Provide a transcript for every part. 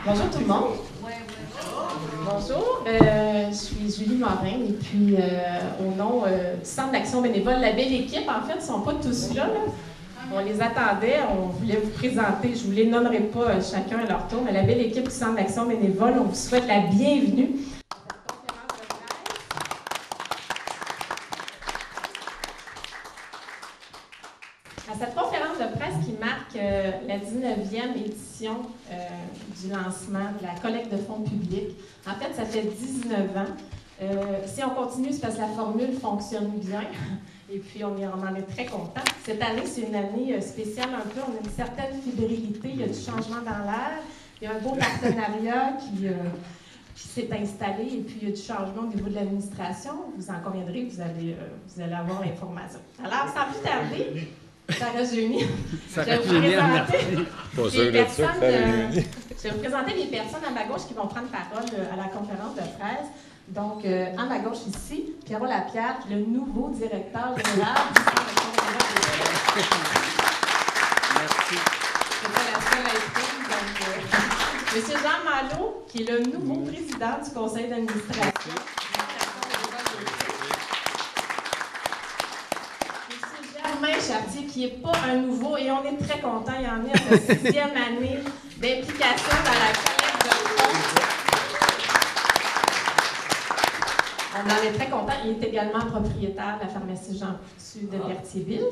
Bonjour tout le monde. Bonjour, je suis Julie Morin et puis au nom du Centre d'action bénévole, la belle équipe, en fait, ils ne sont pas tous là. On les attendait, on voulait vous présenter, je ne vous les nommerai pas chacun à leur tour, mais la belle équipe du Centre d'action bénévole, on vous souhaite la bienvenue. À cette conférence de presse qui marque la 19e édition du lancement de la collecte de fonds publics. En fait, ça fait 19 ans. Si on continue, c'est parce que la formule fonctionne bien. Et puis, on en est très contents. Cette année, c'est une année spéciale un peu. On a une certaine fébrilité. Il y a du changement dans l'air. Il y a un beau partenariat qui s'est installé. Et puis, il y a du changement au niveau de l'administration. Vous en conviendrez, vous allez avoir l'information. Alors, sans plus tarder, ça réunit. Je vais vous présenter les personnes à ma gauche qui vont prendre parole à la conférence de presse. Donc, à ma gauche ici, Pierrot Lapierre, le nouveau directeur général du Centre d'action bénévole. Merci. C'est pas la seule à être prise. Donc, M. Jean Malo, qui est le nouveau président du conseil d'administration. M. Chartier, qui n'est pas un nouveau, et on est très content, il en est à sa 6e année d'implication dans la collecte de fonds. On en est très content. Il est également propriétaire de la pharmacie Jean Coutu de Berthierville.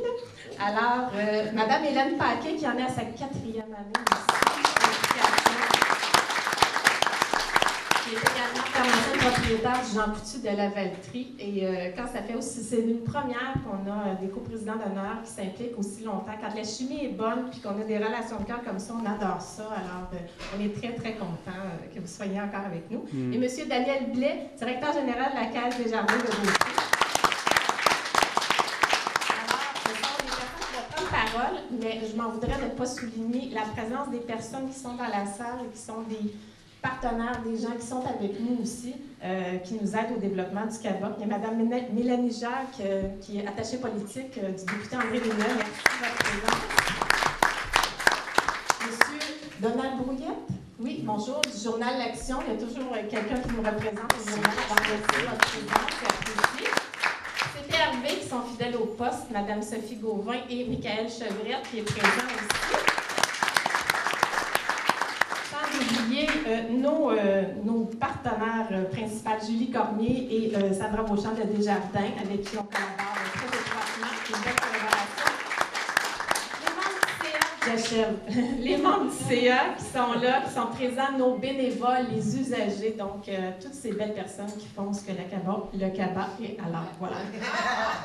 Alors, Mme Hélène Paquet, qui en est à sa 4e année d'implication, qui est également pharmacienne propriétaire du Jean Coutu de la Valtrie. Et quand ça fait aussi, c'est une première qu'on a des coprésidents d'honneur qui s'impliquent aussi longtemps. Quand la chimie est bonne puis qu'on a des relations de cœur comme ça, on adore ça. Alors, on est très, très contents que vous soyez encore avec nous. Et M. Daniel Blais, directeur général de la Caisse des Jardins de Beaupré. Alors, ce sont des personnes qui vont prendre parole, mais je m'en voudrais de ne pas souligner la présence des personnes qui sont dans la salle et qui sont des partenaires, des gens qui sont avec nous aussi, qui nous aident au développement du CABA. Il y a Mme Mélanie Jacques, qui est attachée politique du député André Villeneuve. Merci de votre présence. Monsieur Donald Brouillette, oui, bonjour, du journal L'Action. Il y a toujours quelqu'un qui nous représente au journal. Alors, merci de votre présence, c'est apprécié. CPRV, qui sont fidèles au poste, Mme Sophie Gauvin et Michael Chevrette, qui est présent aussi. Oublier nos partenaires principaux, Julie Cormier et Sandra Beauchamp de Desjardins, avec qui on collabore très étroitement. C'est une belle collaboration. Les membres du CA qui sont là, qui sont présents, nos bénévoles, les usagers, donc toutes ces belles personnes qui font ce que le CABA est. Alors, voilà.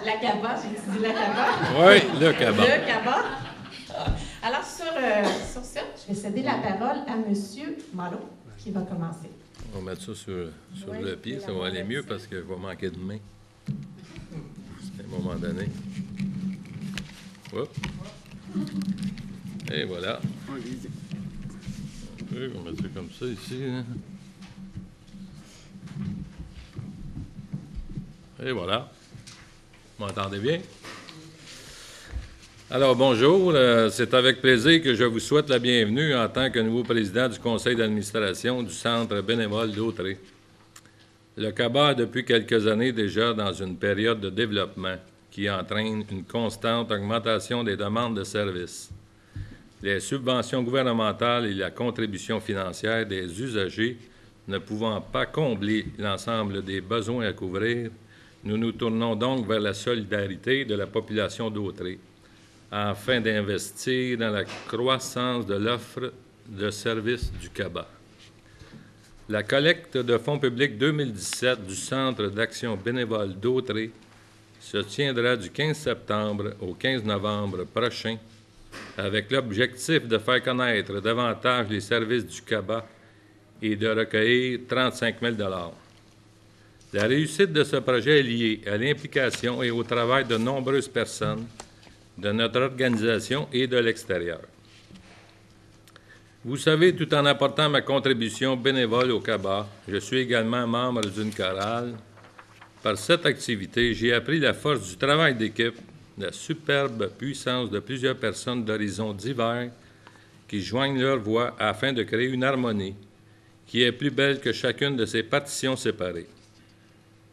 La CABA, j'ai dit la CABA. Oui, le CABA. Le CABA. Alors, sur ça, je vais céder la parole à M. Malo, qui va commencer. On va mettre ça sur le pied, ça va aller mieux parce que je vais manquer de main. À un moment donné. Hop. Et voilà. On va mettre ça comme ça ici. Hein. Et voilà. Vous m'entendez bien? Alors, bonjour. C'est avec plaisir que je vous souhaite la bienvenue en tant que nouveau président du conseil d'administration du Centre bénévole d'Autrey. Le CABA est depuis quelques années déjà dans une période de développement qui entraîne une constante augmentation des demandes de services. Les subventions gouvernementales et la contribution financière des usagers ne pouvant pas combler l'ensemble des besoins à couvrir, nous nous tournons donc vers la solidarité de la population d'Autrey, afin d'investir dans la croissance de l'offre de services du CABA. La collecte de fonds publics 2017 du Centre d'action bénévole d'Autrey se tiendra du 15 septembre au 15 novembre prochain, avec l'objectif de faire connaître davantage les services du CABA et de recueillir 35 000 $. La réussite de ce projet est liée à l'implication et au travail de nombreuses personnes de notre organisation et de l'extérieur. Vous savez, tout en apportant ma contribution bénévole au CABA, je suis également membre d'une chorale. Par cette activité, j'ai appris la force du travail d'équipe, la superbe puissance de plusieurs personnes d'horizons divers qui joignent leurs voix afin de créer une harmonie qui est plus belle que chacune de ses partitions séparées.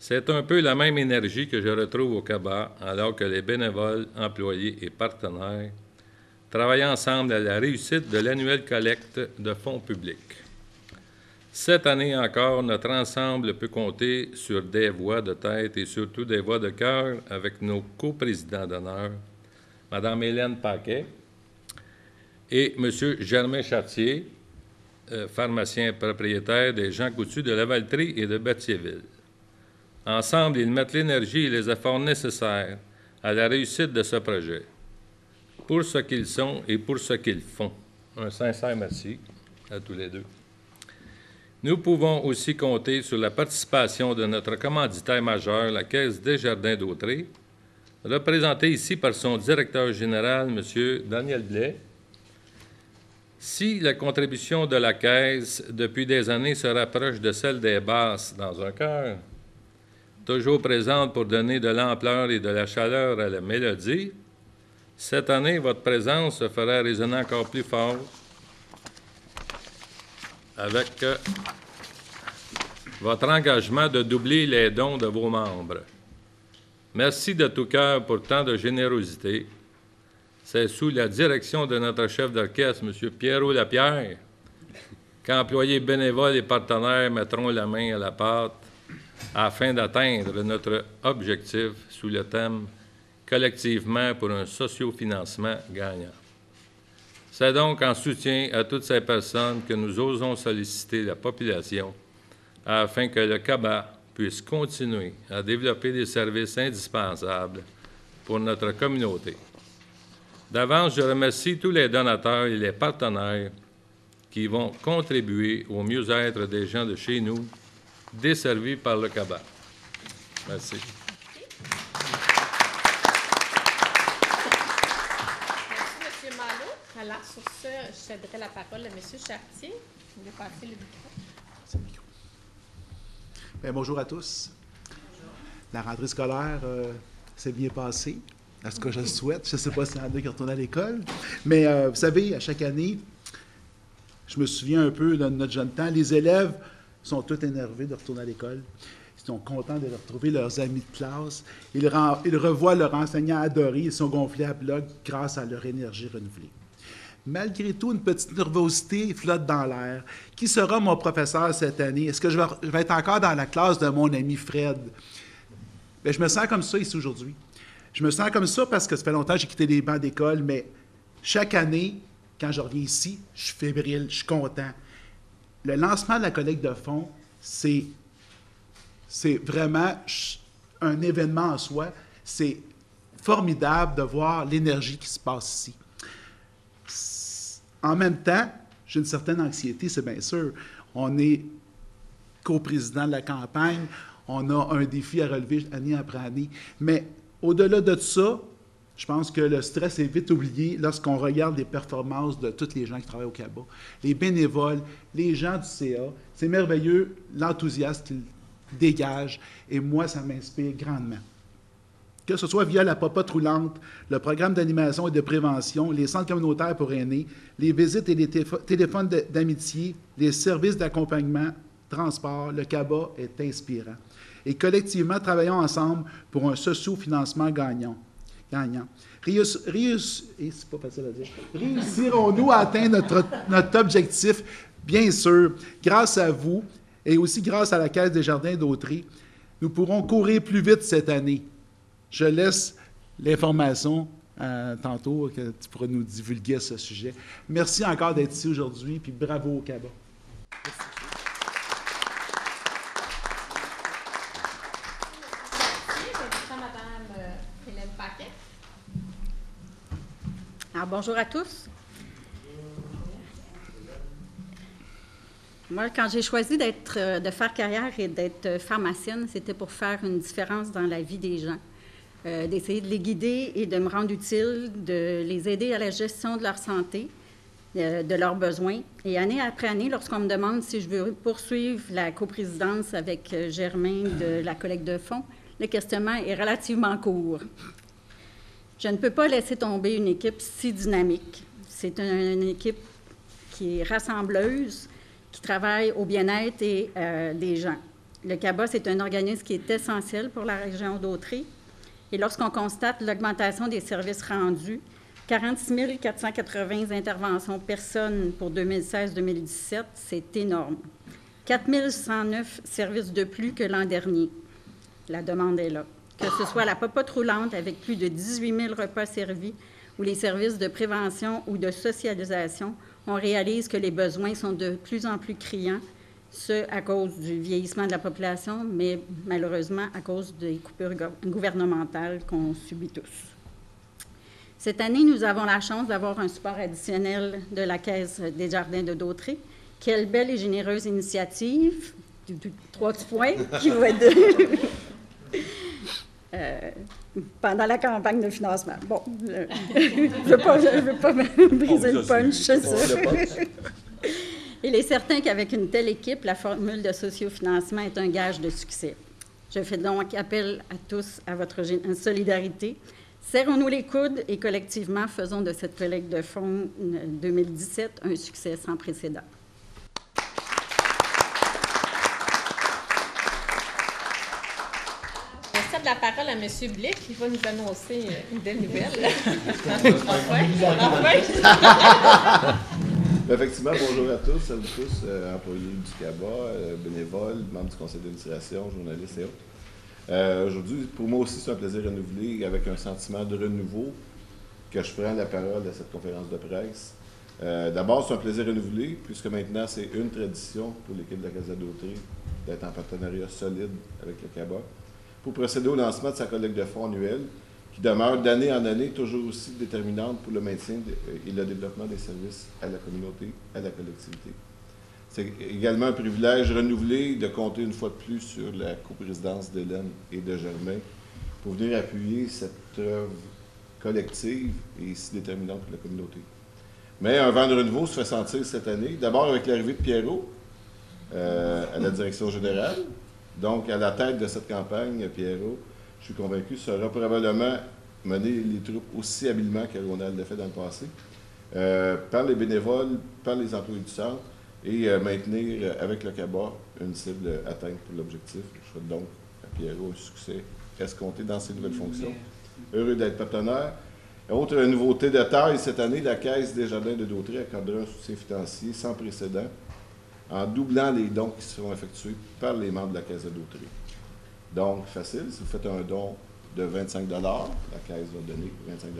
C'est un peu la même énergie que je retrouve au CABA, alors que les bénévoles, employés et partenaires travaillent ensemble à la réussite de l'annuelle collecte de fonds publics. Cette année encore, notre ensemble peut compter sur des voix de tête et surtout des voix de cœur avec nos coprésidents d'honneur, Mme Hélène Paquet et M. Germain Chartier, pharmacien propriétaire des Jean Coutu de Lavaltrie et de Berthierville. Ensemble, ils mettent l'énergie et les efforts nécessaires à la réussite de ce projet, pour ce qu'ils sont et pour ce qu'ils font. Un sincère merci à tous les deux. Nous pouvons aussi compter sur la participation de notre commanditaire majeur, la Caisse Desjardins d'Autrey, représentée ici par son directeur général, M. Daniel Blais. Si la contribution de la Caisse depuis des années se rapproche de celle des basses dans un cœur, toujours présente pour donner de l'ampleur et de la chaleur à la mélodie, cette année, votre présence se fera résonner encore plus fort avec votre engagement de doubler les dons de vos membres. Merci de tout cœur pour tant de générosité. C'est sous la direction de notre chef d'orchestre, M. Pierrot Lapierre, qu'employés bénévoles et partenaires mettront la main à la pâte afin d'atteindre notre objectif sous le thème « Collectivement pour un sociofinancement gagnant ». C'est donc en soutien à toutes ces personnes que nous osons solliciter la population afin que le CABA puisse continuer à développer des services indispensables pour notre communauté. D'avance, je remercie tous les donateurs et les partenaires qui vont contribuer au mieux-être des gens de chez nous, desservis par le CABA. Merci. Merci, M. Malo. Alors, sur ce, je céderai la parole à M. Chartier. Vous voulez passer le micro? C'est le micro. Bien, bonjour à tous. Bonjour. La rentrée scolaire s'est bien passée. À ce que je souhaite. Je ne sais pas s'il y en a qui retournent à l'école. Mais vous savez, à chaque année, je me souviens un peu de notre jeune temps, les élèves sont tous énervés de retourner à l'école. Ils sont contents de retrouver leurs amis de classe. Ils revoient leur enseignant adoré. Ils sont gonflés à bloc grâce à leur énergie renouvelée. Malgré tout, une petite nervosité flotte dans l'air. Qui sera mon professeur cette année? Est-ce que je vais être encore dans la classe de mon ami Fred? Bien, je me sens comme ça ici aujourd'hui. Je me sens comme ça parce que ça fait longtemps que j'ai quitté les bancs d'école, mais chaque année, quand je reviens ici, je suis fébrile, je suis content. Le lancement de la collecte de fonds, c'est vraiment un événement en soi. C'est formidable de voir l'énergie qui se passe ici. En même temps, j'ai une certaine anxiété, c'est bien sûr. On est coprésident de la campagne, on a un défi à relever année après année, mais au-delà de ça, je pense que le stress est vite oublié lorsqu'on regarde les performances de tous les gens qui travaillent au CABA. Les bénévoles, les gens du CA, c'est merveilleux, l'enthousiasme qu'ils dégagent, et moi, ça m'inspire grandement. Que ce soit via la popote roulante, le programme d'animation et de prévention, les centres communautaires pour aînés, les visites et les téléphones d'amitié, les services d'accompagnement, transport, le CABA est inspirant. Et collectivement, travaillons ensemble pour un socio-financement gagnant. Réussirons-nous à atteindre notre objectif? Bien sûr, grâce à vous et aussi grâce à la Caisse Desjardins d'Autrey, nous pourrons courir plus vite cette année. Je laisse l'information tantôt que tu pourras nous divulguer à ce sujet. Merci encore d'être ici aujourd'hui, puis bravo au CABA. Merci. Alors, bonjour à tous. Moi, quand j'ai choisi de faire carrière et d'être pharmacienne, c'était pour faire une différence dans la vie des gens, d'essayer de les guider et de me rendre utile, de les aider à la gestion de leur santé, de leurs besoins. Et année après année, lorsqu'on me demande si je veux poursuivre la coprésidence avec Germain de la collecte de fonds, le questionnement est relativement court. Je ne peux pas laisser tomber une équipe si dynamique. C'est une équipe qui est rassembleuse, qui travaille au bien-être et des gens. Le CABA, c'est un organisme qui est essentiel pour la région d'Autrey. Et lorsqu'on constate l'augmentation des services rendus, 46 480 interventions personnes pour 2016-2017, c'est énorme. 4 109 services de plus que l'an dernier. La demande est là. Que ce soit la popote roulante avec plus de 18 000 repas servis ou les services de prévention ou de socialisation, on réalise que les besoins sont de plus en plus criants, ce à cause du vieillissement de la population, mais malheureusement à cause des coupures gouvernementales qu'on subit tous. Cette année, nous avons la chance d'avoir un support additionnel de la Caisse des Jardins de Dautrey. Quelle belle et généreuse initiative, 3 petits points, qui va être pendant la campagne de financement. Bon, je ne veux pas briser le punch, c'est ça. Il est certain qu'avec une telle équipe, la formule de sociofinancement est un gage de succès. Je fais donc appel à tous à votre solidarité. Serrons-nous les coudes et collectivement, faisons de cette collecte de fonds 2017 un succès sans précédent. Je cède la parole à M. Blick, qui va nous annoncer une belle nouvelle. Effectivement, bonjour à tous, salut tous, employés du CABA, bénévoles, membres du conseil d'administration, journalistes et autres. Aujourd'hui, pour moi aussi, c'est un plaisir renouvelé avec un sentiment de renouveau que je prends la parole à cette conférence de presse. D'abord, c'est un plaisir renouvelé, puisque maintenant, c'est une tradition pour l'équipe de la Caisse de Dautrey d'être en partenariat solide avec le CABA pour procéder au lancement de sa collecte de fonds annuelle qui demeure d'année en année toujours aussi déterminante pour le maintien et le développement des services à la communauté, à la collectivité. C'est également un privilège renouvelé de compter une fois de plus sur la coprésidence d'Hélène et de Germain pour venir appuyer cette œuvre collective et si déterminante pour la communauté. Mais un vent de renouveau se fait sentir cette année, d'abord avec l'arrivée de Pierrot à la direction générale. Donc, à la tête de cette campagne, Pierrot, je suis convaincu, sera probablement mener les troupes aussi habilement que Ronald l'a fait dans le passé, par les bénévoles, par les employés du centre, et maintenir avec le CABA une cible atteinte pour l'objectif. Je souhaite donc à Pierrot un succès escompté dans ses nouvelles fonctions. Heureux d'être partenaire. Autre nouveauté de taille, cette année, la Caisse des Jardins de Dautrey accordera un soutien financier sans précédent en doublant les dons qui seront effectués par les membres de la Caisse de Dautrey. Donc, facile, si vous faites un don de 25 $, la Caisse va donner 25 $.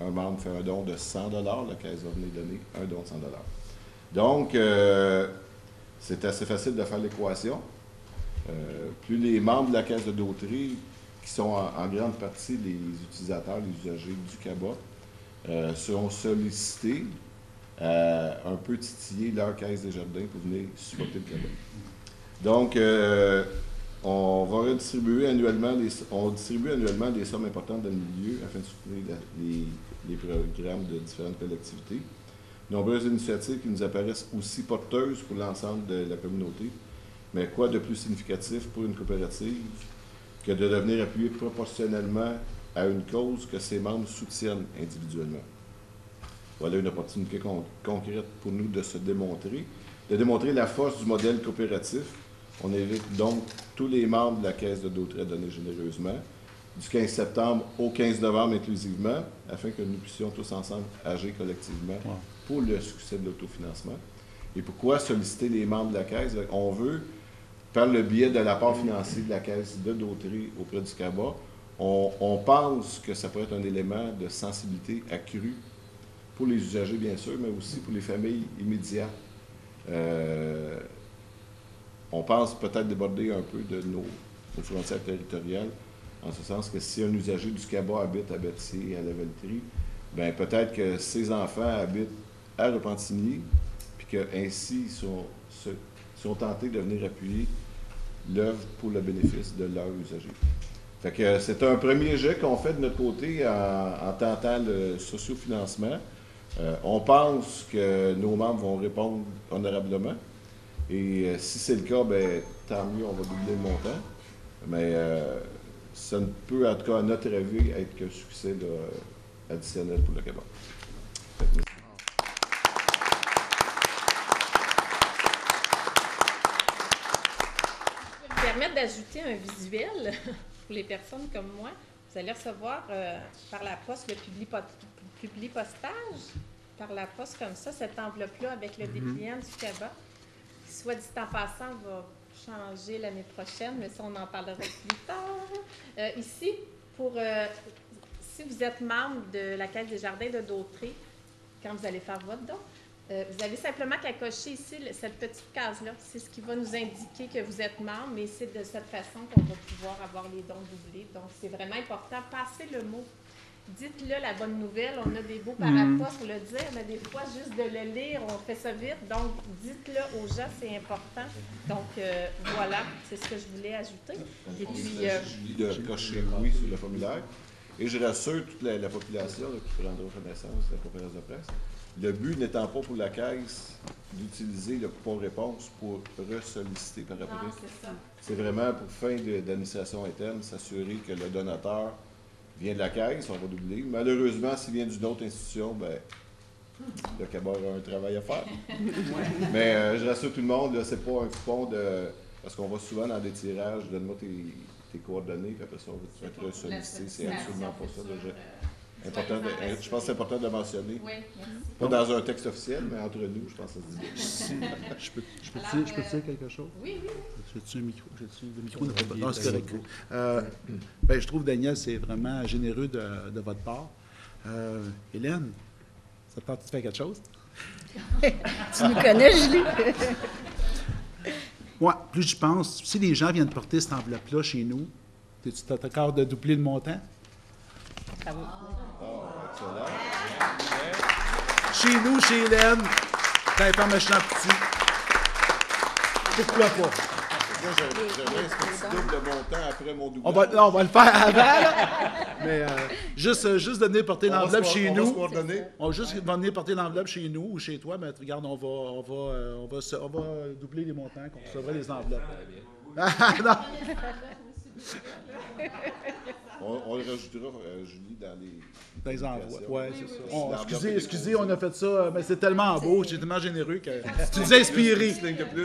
Un membre fait un don de 100 $, la Caisse va venir donner un don de 100 $. Donc, c'est assez facile de faire l'équation. Plus les membres de la Caisse de Dautrey, qui sont en grande partie les utilisateurs, les usagers du CABA, seront sollicités à un peu titiller leur Caisse des Jardins pour venir supporter le CABA. Donc, on va distribuer annuellement des sommes importantes dans le milieu afin de soutenir les programmes de différentes collectivités. Nombreuses initiatives qui nous apparaissent aussi porteuses pour l'ensemble de la communauté. Mais quoi de plus significatif pour une coopérative que de devenir appuyé proportionnellement à une cause que ses membres soutiennent individuellement? Voilà une opportunité concrète pour nous de démontrer la force du modèle coopératif. On invite donc tous les membres de la Caisse de Dautrey à donner généreusement, du 15 septembre au 15 novembre inclusivement, afin que nous puissions tous ensemble agir collectivement pour le succès de l'autofinancement. Et pourquoi solliciter les membres de la Caisse? On veut, par le biais de l'apport financier de la Caisse de Dautrey auprès du CABA, on pense que ça pourrait être un élément de sensibilité accrue pour les usagers, bien sûr, mais aussi pour les familles immédiates. On pense peut-être déborder un peu de nos frontières territoriales, en ce sens que si un usager du CABA habite à Berthier, à la Valtrie, bien peut-être que ses enfants habitent à Repentigny, puis qu'ainsi sont tentés de venir appuyer l'œuvre pour le bénéfice de leurs usagers. Fait que c'est un premier jet qu'on fait de notre côté en tentant le sociofinancement. On pense que nos membres vont répondre honorablement. Et si c'est le cas, bien, tant mieux, on va doubler le montant. Mais ça ne peut, en tout cas, à notre avis, être qu'un succès additionnel pour le CABA. d'ajouter un visuel pour les personnes comme moi. Vous allez recevoir par la poste le publipostage, par la poste comme ça, cette enveloppe-là avec le dépliant du CABA, qui, soit dit en passant, va changer l'année prochaine, mais ça, on en parlera plus tard. Ici, si vous êtes membre de la Caisse des Jardins de Dautrey, quand vous allez faire votre don, vous avez simplement qu'à cocher ici cette petite case-là. C'est ce qui va nous indiquer que vous êtes membre, mais c'est de cette façon qu'on va pouvoir avoir les dons doublés. Donc, c'est vraiment important. Passez le mot. Dites-le la bonne nouvelle. On a des beaux paraphrases pour le dire, mais des fois, juste de le lire, on fait ça vite. Donc, dites-le aux gens, c'est important. Donc, voilà, c'est ce que je voulais ajouter. Et puis, Julie de cocher oui sur le formulaire. Et je rassure toute la population là, qui prendra connaissance de la conférence de presse. Le but n'étant pas pour la Caisse d'utiliser le coupon-réponse pour ressolliciter par après. non, c'est ça. C'est vraiment pour fin d'administration interne, s'assurer que le donateur vient de la Caisse, on va doubler. Malheureusement, s'il vient d'une autre institution, ben, le CABA a un travail à faire. Mais je rassure tout le monde, c'est pas un coupon de... Parce qu'on va souvent dans des tirages, donne-moi tes coordonnées, puis après ça, on va te ressolliciter. C'est absolument pas ça. Je pense que c'est important de le mentionner. Oui, merci. Pas dans un texte officiel, mais entre nous, je pense que ça se dit bien. Je peux te dire quelque chose? Oui, oui. J'ai-tu un micro? Le micro n'a pas de... Non, c'est correct. Ben, je trouve, Daniel, c'est vraiment généreux de votre part. Hélène, ça te tente de faire quelque chose? Tu nous connais, Julie? Moi, plus je pense, si les gens viennent porter cette enveloppe-là chez nous, tu as d'accord de doubler le montant? Ça va. Chez nous, chez Hélène, t'as un pharmacien petit. Pourquoi pas? Moi, j'aimerais ce que tu doubles le montant après mon doublage. On va le faire avant, là. Mais juste de venir porter l'enveloppe chez nous. On va juste venir porter l'enveloppe chez nous ou chez toi, mais regarde, on va doubler les montants, qu'on recevrait les enveloppes. Non. On le rajoutera, Julie, dans les envois. Oui, c'est ça. Oui. Excusez, on a fait ça, mais c'est tellement beau, c'est tellement généreux que tu nous as inspiré.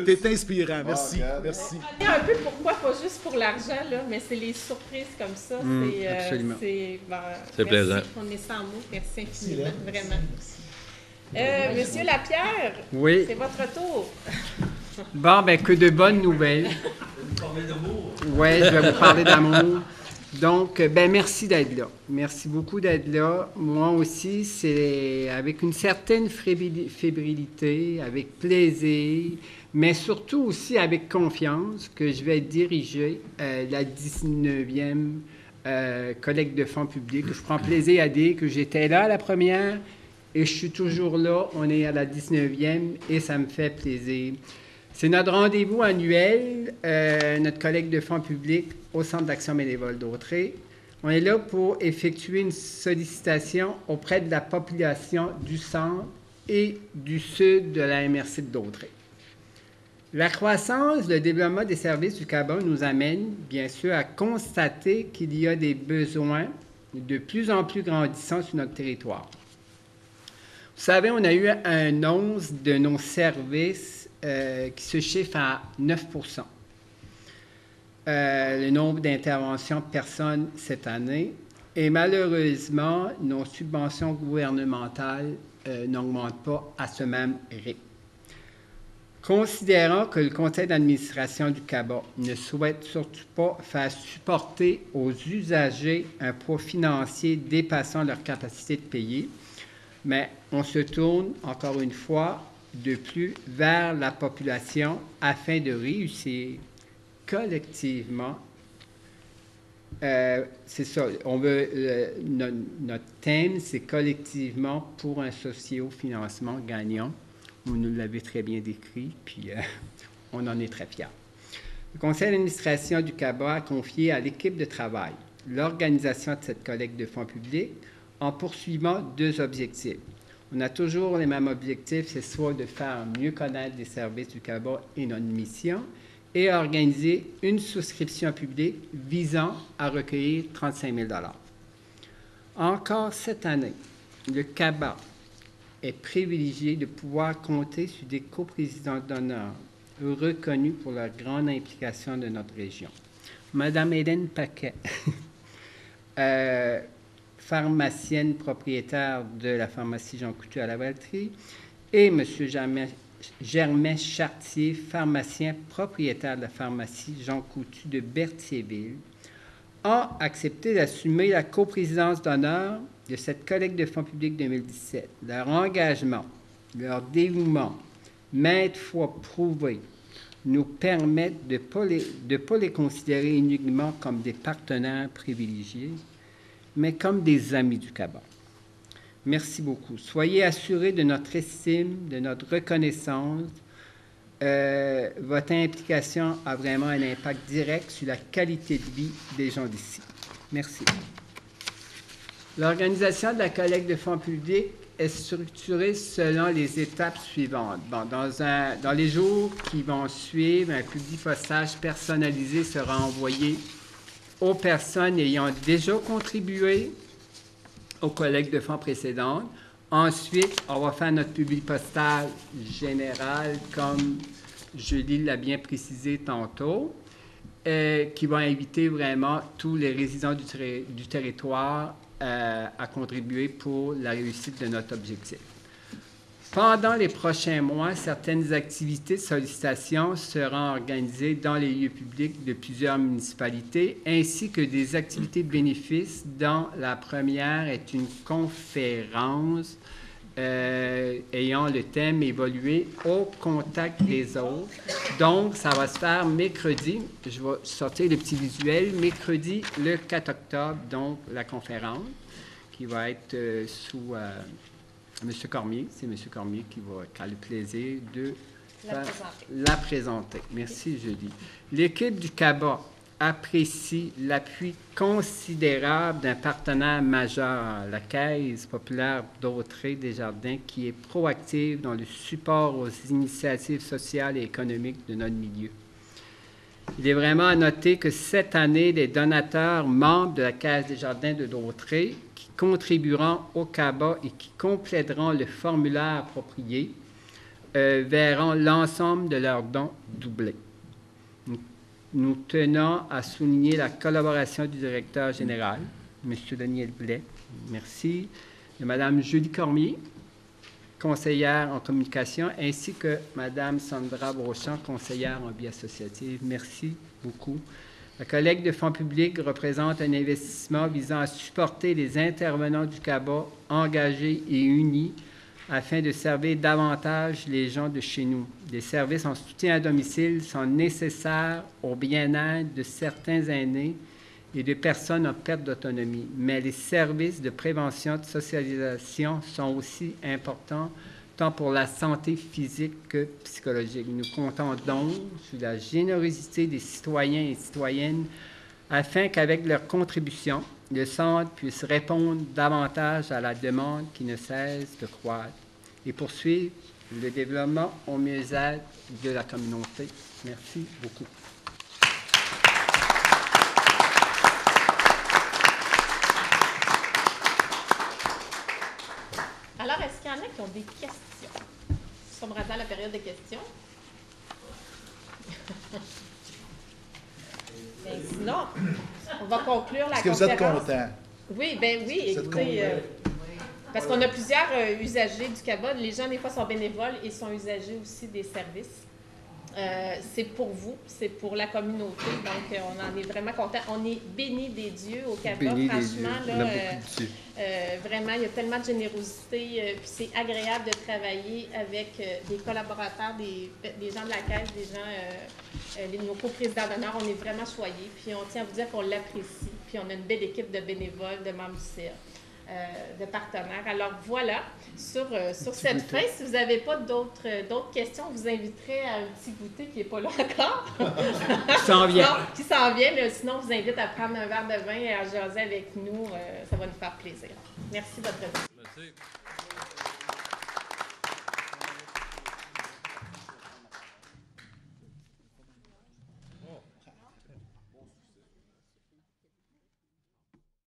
T'es inspirant, merci. Merci. Il y a un peu pourquoi, pas juste pour l'argent, là, mais c'est les surprises comme ça. Absolument. C'est plaisant. On est sans mots. Merci infiniment, vraiment. Monsieur Lapierre, Oui. c'est votre tour. Bon, ben que de bonnes nouvelles. Oui, je vais vous parler d'amour. Donc, ben merci d'être là. Merci beaucoup d'être là. Moi aussi, c'est avec une certaine fébrilité, avec plaisir, mais surtout aussi avec confiance que je vais diriger la 19e collecte de fonds publics. Je prends plaisir à dire que j'étais là à la première et je suis toujours là. On est à la 19e et ça me fait plaisir. C'est notre rendez-vous annuel, notre collecte de fonds publics au Centre d'action bénévole d'Autrey. On est là pour effectuer une sollicitation auprès de la population du centre et du sud de la MRC d'Autrey. La croissance, le développement des services du CABA nous amène, bien sûr, à constater qu'il y a des besoins de plus en plus grandissants sur notre territoire. Vous savez, on a eu un once de nos services qui se chiffre à 9 %. Le nombre d'interventions de personnes cette année. Et malheureusement, nos subventions gouvernementales n'augmentent pas à ce même rythme. Considérant que le conseil d'administration du CABA ne souhaite surtout pas faire supporter aux usagers un poids financier dépassant leur capacité de payer, mais on se tourne, encore une fois, de plus vers la population afin de réussir collectivement. C'est ça, on veut, notre thème, c'est collectivement pour un socio-financement gagnant. Vous nous l'avez très bien décrit, puis on en est très fiers. Le conseil d'administration du CABA a confié à l'équipe de travail l'organisation de cette collecte de fonds publics en poursuivant 2 objectifs. On a toujours les mêmes objectifs, c'est soit de faire mieux connaître les services du CABA et notre mission, et organiser une souscription publique visant à recueillir 35 000 $. Encore cette année, le CABA est privilégié de pouvoir compter sur des coprésidents d'honneur reconnus pour leur grande implication de notre région. Madame Hélène Paquet, pharmacienne propriétaire de la pharmacie Jean Coutu à la Valtrie, et M. Germain Chartier, pharmacien propriétaire de la pharmacie Jean Coutu de Berthierville, ont accepté d'assumer la coprésidence d'honneur de cette collecte de fonds publics 2017. Leur engagement, leur dévouement, maintes fois prouvé, nous permettent de ne pas les considérer uniquement comme des partenaires privilégiés, mais comme des amis du CABA. Merci beaucoup. Soyez assurés de notre estime, de notre reconnaissance. Votre implication a vraiment un impact direct sur la qualité de vie des gens d'ici. Merci. L'organisation de la collecte de fonds publics est structurée selon les étapes suivantes. Bon, dans les jours qui vont suivre, un publipostage personnalisé sera envoyé aux personnes ayant déjà contribué aux collectes de fonds précédentes. Ensuite, on va faire notre publipostage général, comme Julie l'a bien précisé tantôt, qui va inviter vraiment tous les résidents du territoire à contribuer pour la réussite de notre objectif. Pendant les prochains mois, certaines activités de sollicitation seront organisées dans les lieux publics de plusieurs municipalités, ainsi que des activités bénéfices, dont la première est une conférence ayant le thème « Évoluer au contact des autres ». Donc, ça va se faire mercredi, je vais sortir le petit visuel, mercredi le 4 octobre, donc la conférence, qui va être sous M. Cormier. C'est M. Cormier qui a le plaisir de la présenter. Merci, Julie. L'équipe du CABA apprécie l'appui considérable d'un partenaire majeur, la Caisse populaire d'Autrey-Desjardins, qui est proactive dans le support aux initiatives sociales et économiques de notre milieu. Il est vraiment à noter que cette année, les donateurs membres de la Caisse Desjardins de Dautrey qui contribueront au CABA et qui compléteront le formulaire approprié verront l'ensemble de leurs dons doublés. Nous tenons à souligner la collaboration du directeur général, M. Daniel Blais, merci, de Mme Julie Cormier, conseillère en communication, ainsi que Mme Sandra Brochant, conseillère en vie associative. Merci beaucoup. La collecte de fonds publics représente un investissement visant à supporter les intervenants du CABA engagés et unis afin de servir davantage les gens de chez nous. Des services en soutien à domicile sont nécessaires au bien-être de certains aînés et de personnes en perte d'autonomie, mais les services de prévention et de socialisation sont aussi importants tant pour la santé physique que psychologique. Nous comptons donc sur la générosité des citoyens et citoyennes afin qu'avec leur contribution, le Centre puisse répondre davantage à la demande qui ne cesse de croître et poursuivre le développement au mieux-être de la communauté. Merci beaucoup. Alors, est-ce qu'il y en a qui ont des questions? Nous sommes rendus à la période des questions. Bien, sinon, on va conclure la conférence. Est-ce que vous êtes content? Oui, bien oui. Écoutez, parce qu'on a plusieurs usagers du CABA. Les gens, des fois, sont bénévoles et sont usagers aussi des services. C'est pour vous, c'est pour la communauté. Donc, on en est vraiment content. On est bénis des dieux au CABA. Bénis franchement, des dieux. là, On a beaucoup de dieux. vraiment, il y a tellement de générosité. Puis c'est agréable de travailler avec des collaborateurs, des gens de la Caisse, des gens, nos coprésidents d'honneur. On est vraiment choyés. Puis on tient à vous dire qu'on l'apprécie. Puis on a une belle équipe de bénévoles, de membres du CA. De partenaires. Alors voilà, sur cette fin, si vous n'avez pas d'autres questions, on vous inviterait à un petit goûter qui n'est pas là encore. Qui s'en vient. Non, qui s'en vient, mais sinon, on vous invite à prendre un verre de vin et à jaser avec nous. Ça va nous faire plaisir. Merci de votre présence. Merci.